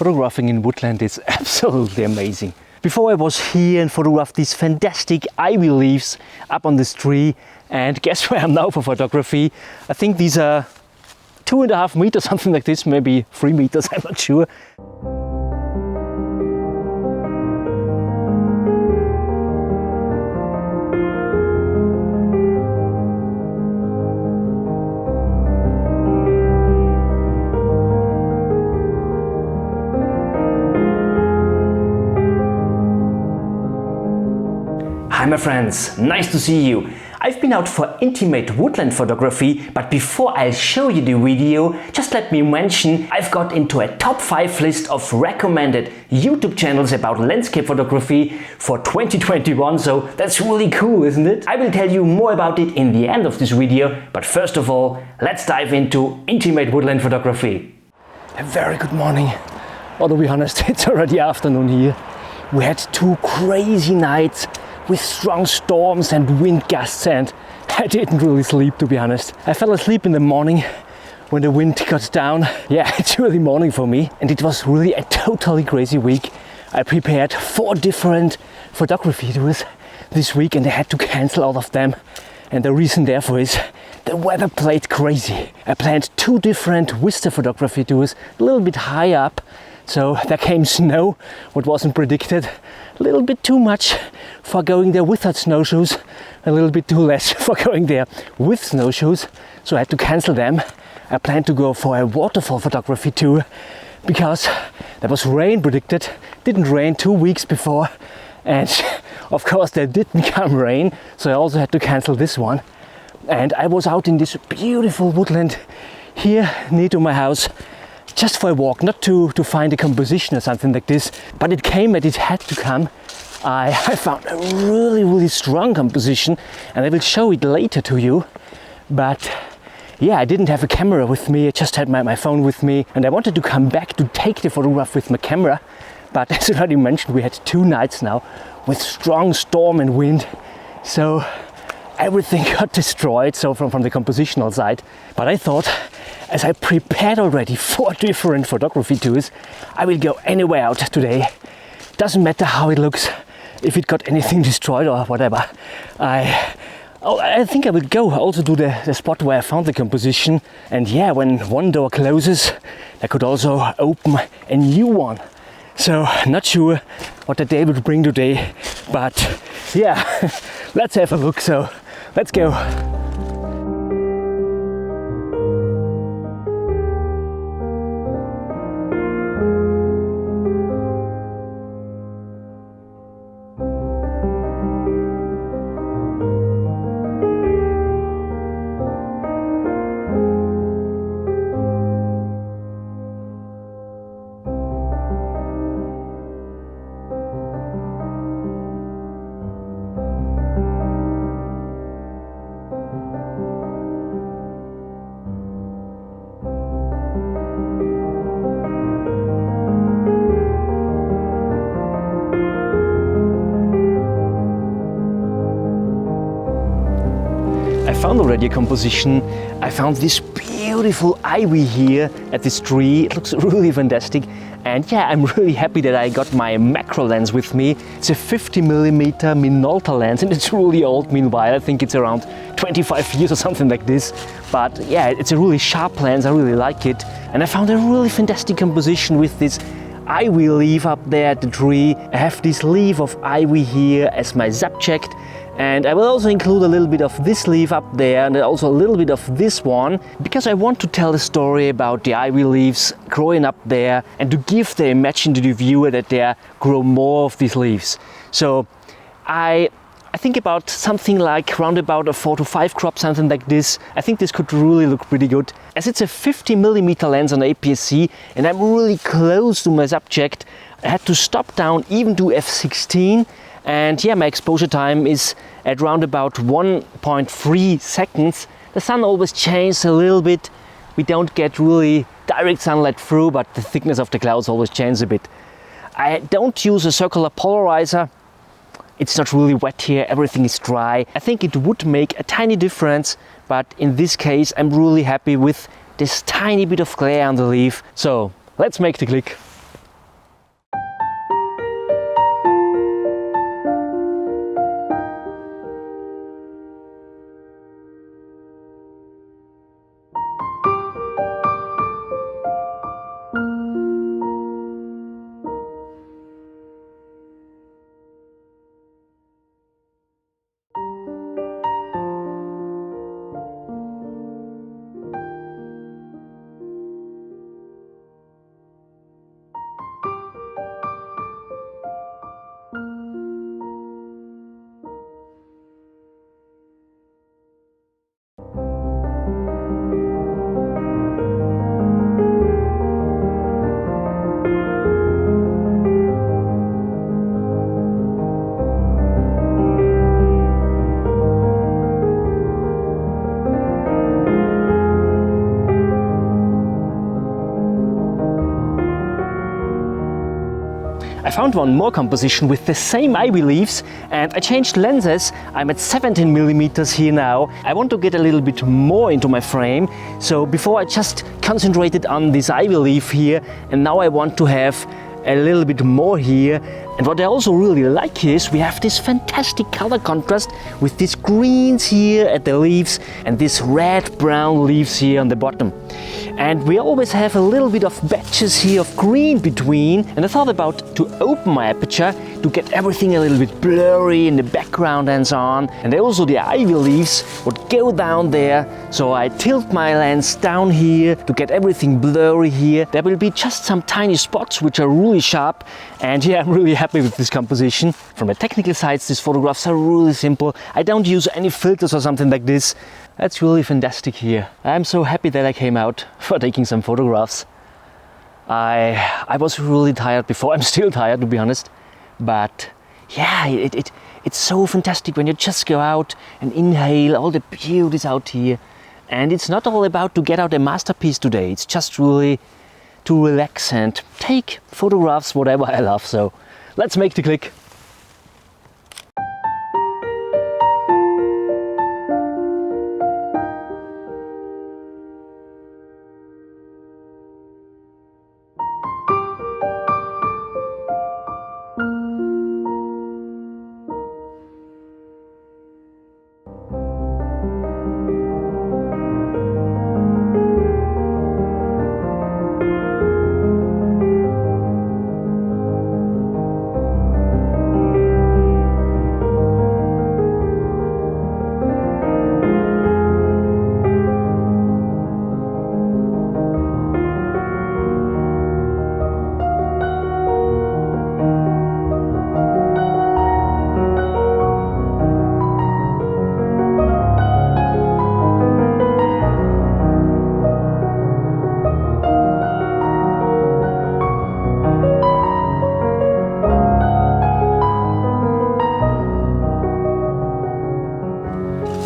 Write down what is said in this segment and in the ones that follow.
Photographing in Woodland is absolutely amazing. Before I was here and photographed these fantastic ivy leaves up on this tree, and guess where I'm now for photography? I think these are 2.5 meters, something like this, maybe 3 meters, I'm not sure. Hi my friends, nice to see you. I've been out for intimate woodland photography, but before I'll show you the video, just let me mention I've got into a top 5 list of recommended YouTube channels about landscape photography for 2021, so that's really cool, isn't it? I will tell you more about it in the end of this video, but first of all, let's dive into intimate woodland photography. A very good morning, or to be honest, it's already afternoon here. We had 2 crazy nights with strong storms and wind gusts, and I didn't really sleep, to be honest. I fell asleep in the morning when the wind got down. Yeah, it's really morning for me, and it was really a totally crazy week. I prepared 4 different photography tours this week and I had to cancel all of them, and the reason therefore is the weather played crazy. I planned 2 different vista photography tours a little bit high up, so there came snow, what wasn't predicted. A little bit too much for going there without snowshoes, a little bit too less for going there with snowshoes, so I had to cancel them. I planned to go for a waterfall photography tour because there was rain predicted. Didn't rain 2 weeks before, and of course there didn't come rain, so I also had to cancel this one. And I was out in this beautiful woodland here near to my house just for a walk, not to find a composition or something like this, but it came and it had to come. I found a really strong composition, and I will show it later to you. But yeah, I didn't have a camera with me, I just had my phone with me, and I wanted to come back to take the photograph with my camera. But as I already mentioned, we had 2 nights now with strong storm and wind, so everything got destroyed, so from the compositional side. But I thought, as I prepared already 4 different photography tours, I will go anywhere out today. Doesn't matter how it looks, if it got anything destroyed or whatever. I think I would go also to the spot where I found the composition. And yeah, when one door closes, I could also open a new one. So not sure what the day would bring today, but yeah, let's have a look. So let's go. I found already a composition. I found this beautiful ivy here at this tree. It looks really fantastic. And yeah, I'm really happy that I got my macro lens with me. It's a 50mm Minolta lens, and it's really old meanwhile. I think it's around 25 years or something like this. But yeah, it's a really sharp lens, I really like it. And I found a really fantastic composition with this ivy leaf up there at the tree. I have this leaf of ivy here as my subject. And I will also include a little bit of this leaf up there and also a little bit of this one, because I want to tell a story about the ivy leaves growing up there and to give the imagine to the viewer that there grow more of these leaves. So I think about something like around about a 4 to 5 crop, something like this. I think this could really look pretty good. As it's a 50mm lens on APS-C and I'm really close to my subject, I had to stop down even to f16. And yeah, my exposure time is at around about 1.3 seconds. The sun always changes a little bit. We don't get really direct sunlight through, but the thickness of the clouds always changes a bit. I don't use a circular polarizer. It's not really wet here, everything is dry. I think it would make a tiny difference, but in this case I'm really happy with this tiny bit of glare on the leaf. So let's make the click. I found one more composition with the same ivy leaves and I changed lenses. I'm at 17mm here now. I want to get a little bit more into my frame, so before I just concentrated on this ivy leaf here, and now I want to have a little bit more here. And what I also really like is we have this fantastic color contrast with these greens here at the leaves and these red-brown leaves here on the bottom. And we always have a little bit of batches here of green between, and I thought about to open my aperture to get everything a little bit blurry in the background and so on. And also the ivy leaves would go down there, so I tilt my lens down here to get everything blurry here. There will be just some tiny spots which are really sharp, and yeah, I'm really happy with this composition. From a technical side, these photographs are really simple. I don't use any filters or something like this. That's really fantastic here. I'm so happy that I came out for taking some photographs. I was really tired before. I'm still tired, to be honest. But yeah, it's so fantastic when you just go out and inhale all the beauties out here. And it's not all about to get out a masterpiece today. It's just really to relax and take photographs, whatever I love. So let's make the click.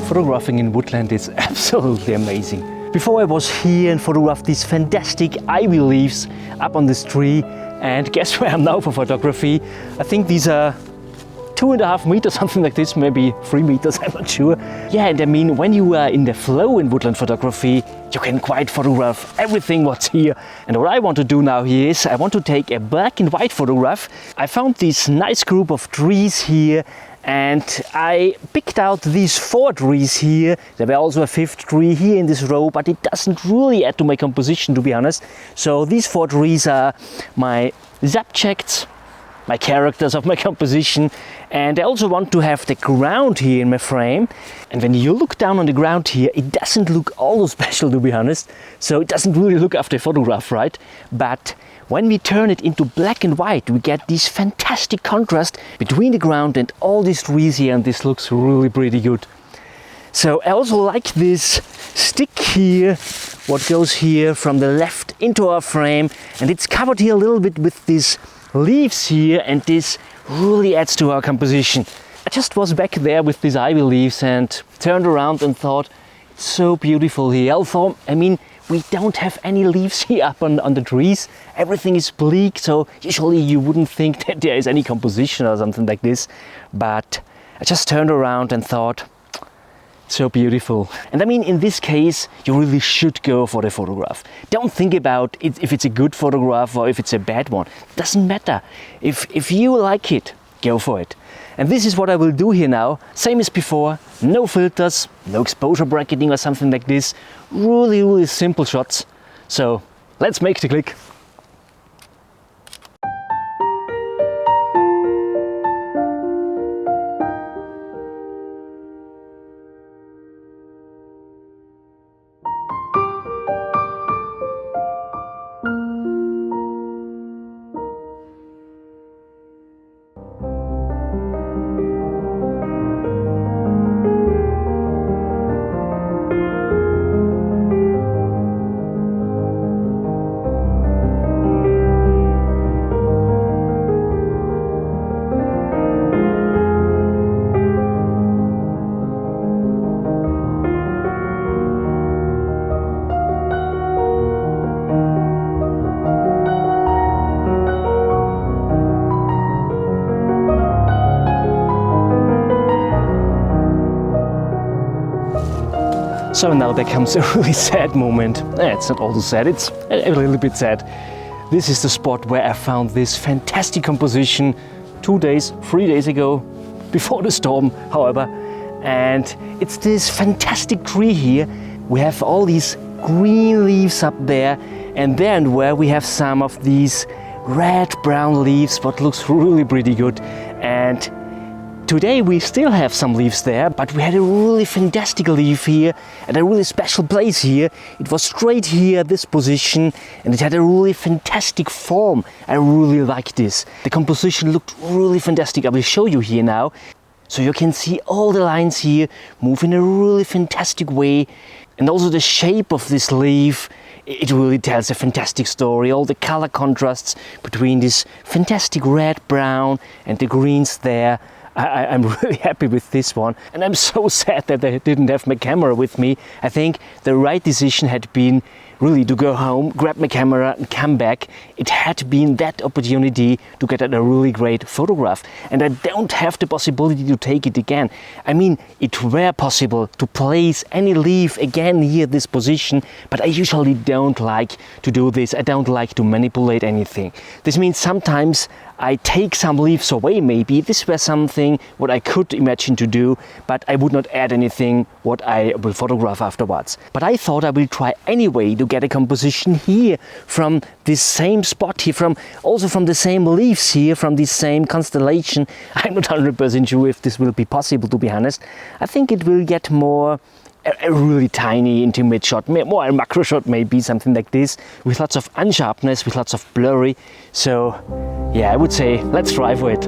Photographing in woodland is absolutely amazing. Before I was here and photographed these fantastic ivy leaves up on this tree, and guess where I'm now for photography? I think these are 2.5 meters, something like this, maybe 3 meters, I'm not sure. Yeah, and I mean, when you are in the flow in woodland photography, you can quite photograph everything what's here. And what I want to do now here is I want to take a black and white photograph. I found this nice group of trees here, and I picked out these 4 trees here. There were also a 5th tree here in this row, but it doesn't really add to my composition, to be honest. So these 4 trees are my subjects, my characters of my composition, and I also want to have the ground here in my frame. And when you look down on the ground here, it doesn't look all so special, to be honest. So it doesn't really look after a photograph, right? But when we turn it into black and white, we get this fantastic contrast between the ground and all these trees here, and this looks really pretty good. So I also like this stick here, what goes here from the left into our frame, and it's covered here a little bit with these leaves here, and this really adds to our composition. I just was back there with these ivy leaves and turned around and thought, it's so beautiful here. Although, I mean, we don't have any leaves here up on the trees. Everything is bleak, so usually you wouldn't think that there is any composition or something like this. But I just turned around and thought, so beautiful. And I mean, in this case, you really should go for the photograph. Don't think about it, if it's a good photograph or if it's a bad one. It doesn't matter. If you like it, go for it. And this is what I will do here now. Same as before, no filters, no exposure bracketing or something like this. Really, really simple shots. So let's make the click. So now there comes a really sad moment. It's not all too sad, it's a little bit sad. This is the spot where I found this fantastic composition 3 days ago, before the storm, however. And it's this fantastic tree here. We have all these green leaves up there, and there and where we have some of these red-brown leaves, what looks really pretty good. And today we still have some leaves there, but we had a really fantastic leaf here at a really special place here. It was straight here at this position, and it had a really fantastic form. I really like this. The composition looked really fantastic. I will show you here now. So you can see all the lines here move in a really fantastic way, and also the shape of this leaf. It really tells a fantastic story. All the color contrasts between this fantastic red-brown and the greens there. I'm really happy with this one, and I'm so sad that I didn't have my camera with me. I think the right decision had been really to go home, grab my camera and come back. It had been that opportunity to get a really great photograph, and I don't have the possibility to take it again. I mean, it were possible to place any leaf again here this position, but I usually don't like to do this. I don't like to manipulate anything. This means sometimes I take some leaves away maybe. This was something what I could imagine to do, but I would not add anything what I will photograph afterwards. But I thought I will try anyway to get a composition here from this same spot here, also from the same leaves here, from this same constellation. I'm not 100% sure if this will be possible, to be honest. I think it will get more a really tiny intimate shot, more a macro shot maybe, something like this, with lots of unsharpness, with lots of blurry. So yeah, I would say let's try for it.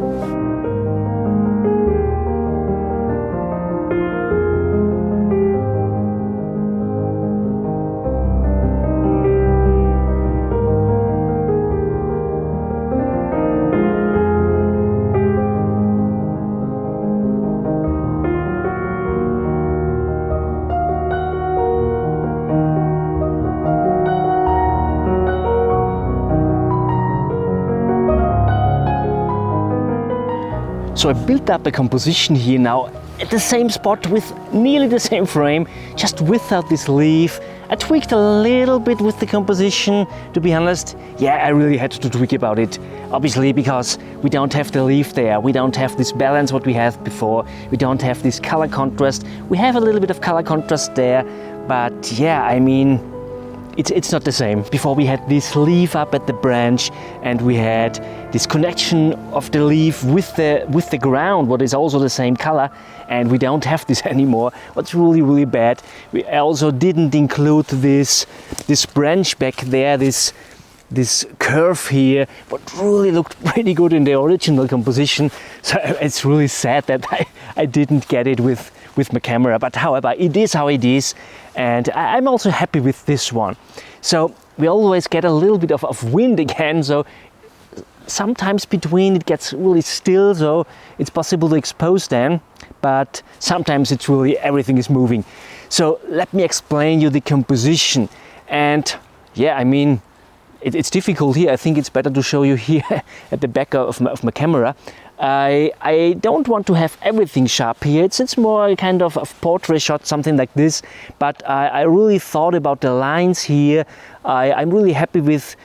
So I built up a composition here now at the same spot with nearly the same frame, just without this leaf. I tweaked a little bit with the composition, to be honest. Yeah, I really had to tweak about it, obviously, because we don't have the leaf there. We don't have this balance what we had before. We don't have this color contrast. We have a little bit of color contrast there, but yeah, I mean, it's not the same. Before we had this leaf up at the branch, and we had this connection of the leaf with the ground, what is also the same color, and we don't have this anymore. What's really bad. We also didn't include this branch back there, this curve here, what really looked pretty good in the original composition. So it's really sad that I didn't get it with my camera, but however, it is how it is, and I'm also happy with this one. So we always get a little bit of wind again, so sometimes between it gets really still, so it's possible to expose then, but sometimes it's really everything is moving. So let me explain you the composition. And yeah, I mean, it's difficult here. I think it's better to show you here at the back of my camera. I don't want to have everything sharp here. It's more a kind of portrait shot, something like this. But I really thought about the lines here. I'm really happy with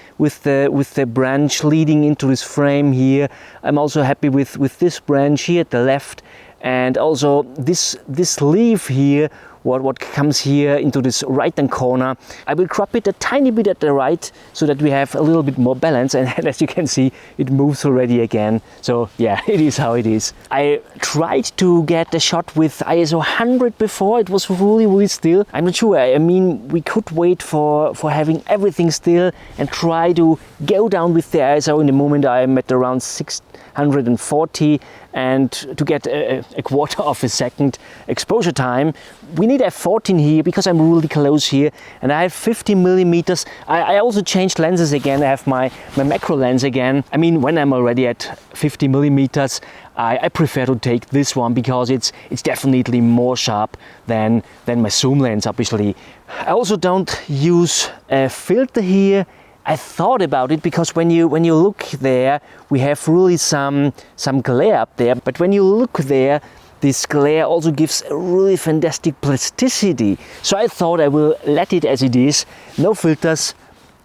the branch leading into this frame here. I'm also happy with this branch here at the left, and also this leaf here. What comes here into this right-hand corner. I will crop it a tiny bit at the right so that we have a little bit more balance, and as you can see, it moves already again. So yeah, it is how it is. I tried to get a shot with ISO 100 before. It was really still. I'm not sure. I mean, we could wait for having everything still and try to go down with the ISO. In the moment I'm at around 640, and to get a quarter of a second exposure time. We need f14 here because I'm really close here, and I have 50 millimeters. I also changed lenses again. I have my macro lens again. I mean, when I'm already at 50 millimeters, I prefer to take this one because it's definitely more sharp than my zoom lens, obviously. I also don't use a filter here. I thought about it because when you look there, we have really some glare up there. But when you look there, this glare also gives a really fantastic plasticity. So I thought I will let it as it is, no filters.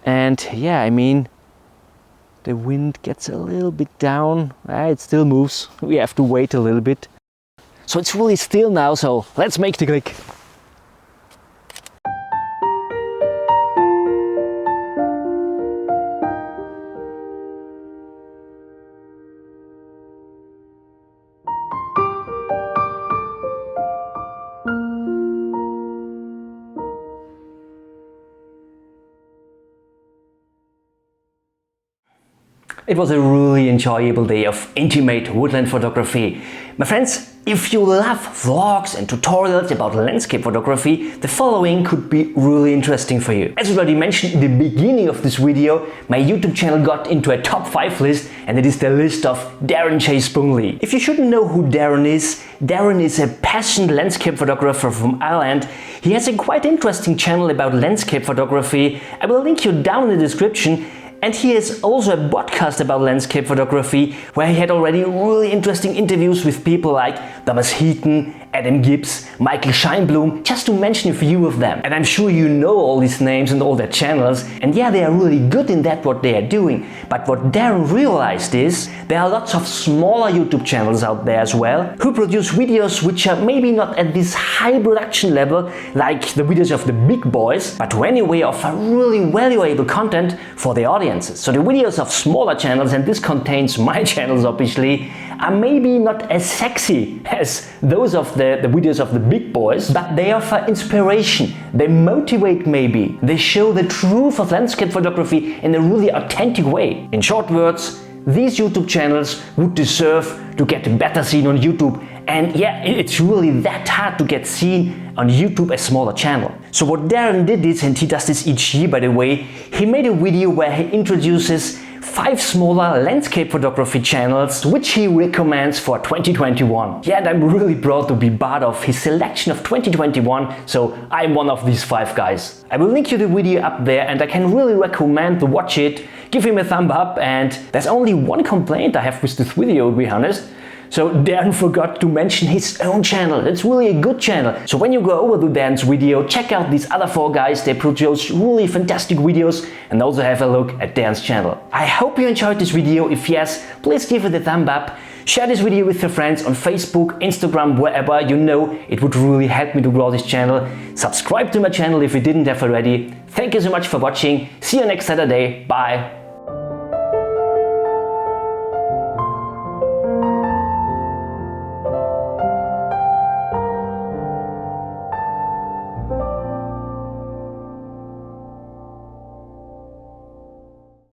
And yeah, I mean, the wind gets a little bit down. It still moves. We have to wait a little bit. So it's really still now, so let's make the click. It was a really enjoyable day of intimate woodland photography. My friends, if you love vlogs and tutorials about landscape photography, the following could be really interesting for you. As already mentioned in the beginning of this video, my YouTube channel got into a top 5 list, and it is the list of Darren J. Spoonley. If you shouldn't know who Darren is a passionate landscape photographer from Ireland. He has a quite interesting channel about landscape photography. I will link you down in the description. And he has also a podcast about landscape photography, where he had already really interesting interviews with people like Thomas Heaton, Adam Gibbs, Michael Scheinblum, just to mention a few of them. And I'm sure you know all these names and all their channels, and yeah, they are really good in that what they are doing. But what Darren realized is there are lots of smaller YouTube channels out there as well, who produce videos which are maybe not at this high production level like the videos of the big boys, but who anyway offer really valuable content for the audiences. So the videos of smaller channels, and this contains my channels obviously, are maybe not as sexy as those of the videos of the big boys, but they offer inspiration, they motivate maybe, they show the truth of landscape photography in a really authentic way. In short words, these YouTube channels would deserve to get better seen on YouTube. And yeah, it's really that hard to get seen on YouTube, a smaller channel. So what Darren did is, and he does this each year by the way, he made a video where he introduces 5 smaller landscape photography channels which he recommends for 2021. Yeah, and I'm really proud to be part of his selection of 2021, so I'm one of these 5 guys. I will link you the video up there, and I can really recommend to watch it. Give him a thumb up, and there's only one complaint I have with this video, to be honest. So Darren forgot to mention his own channel. It's really a good channel. So when you go over to Darren's video, check out these other 4 guys. They produce really fantastic videos, and also have a look at Darren's channel. I hope you enjoyed this video. If yes, please give it a thumb up. Share this video with your friends on Facebook, Instagram, wherever. You know, it would really help me to grow this channel. Subscribe to my channel if you didn't have already. Thank you so much for watching. See you next Saturday. Bye.